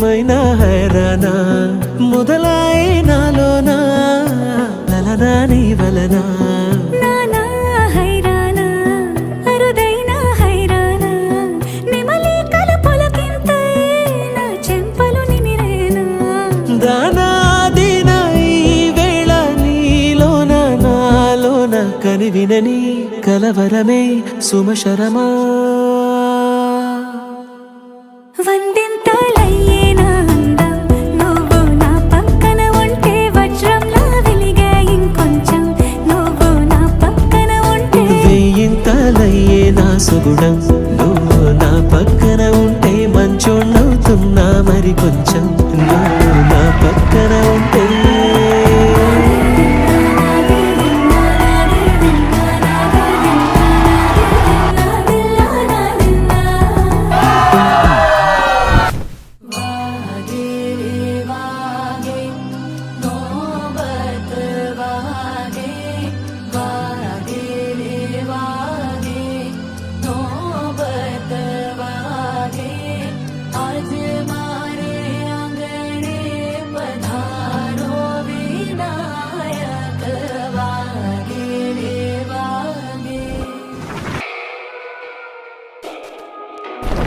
ఏమైనా హైరానా మొదలాయే నాలోనా లలనా నీ వలనా నానా హైరానా అరుదైన హైరానా నెమలి కలుపులకింతై నా చెంపలు నిమిరేనా దానాదిన ఈ వేళ నీలోన నాలోన కనివినని కలవరమే సుమశరమా వందింతలయ్యేనా అందం నువ్వు నా పక్కన ఉంటే వజ్రంలా వెలిగే ఇంకొంచెం నువ్వు నా పక్కన ఉంటే వెయ్యింతలయ్యే నా సుగుణం నువ్వు నా పక్కన ఉంటే మంచోణ్ణవుతున్నా మరి కొంచెం నువ్వు నా పక్కన ఉంటే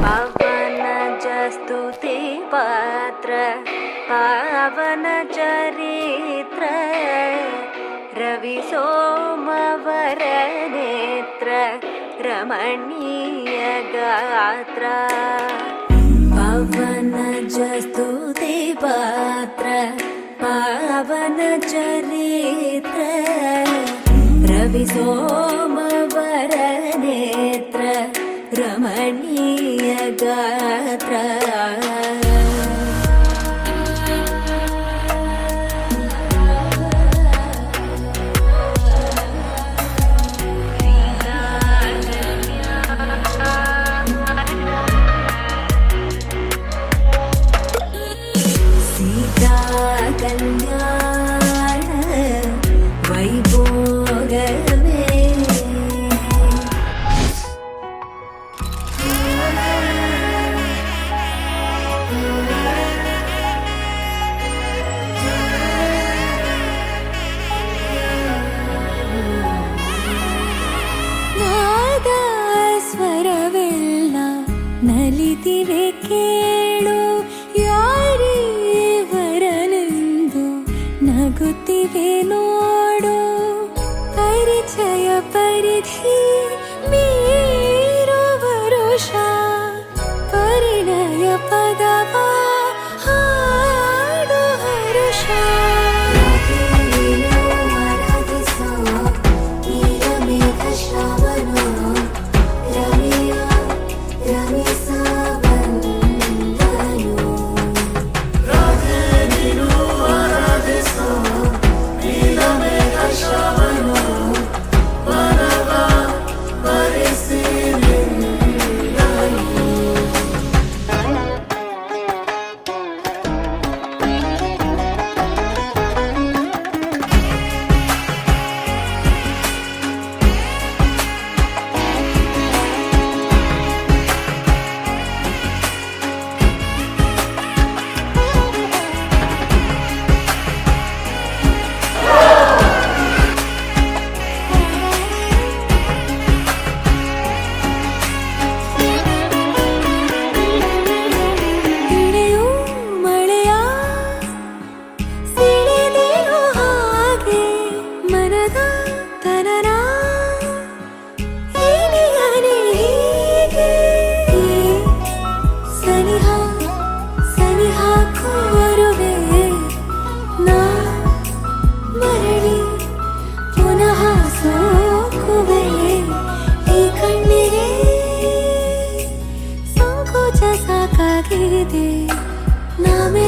పవన జస్తుతి పాత్ర పావన చరిత్ర రవి సోమవర నేత్ర రమణీయ గాత్ర పవన జస్తుతి పాత్ర పావన చరిత్ర రవి సోమవర నేత్ర రమణీయ గాత్ర సీతా కళ్యాణ వైభోగమే ಸ್ವರವೆಲ್ಲ ನಲಿತಿವೆ ಕೇಳು ಯಾರೇ ವರನೆಂದು ನಗುತ್ತಿವೆ ನೋಡು ಪರಿಚಯ ಪರಿಧಿ ಮೀರು ವರುಷ ಪರಿಣಯ ಪದವ ಹಾಡು ಹರುಷ ಸಾಕಾಗಿದೆ ನಾವೇ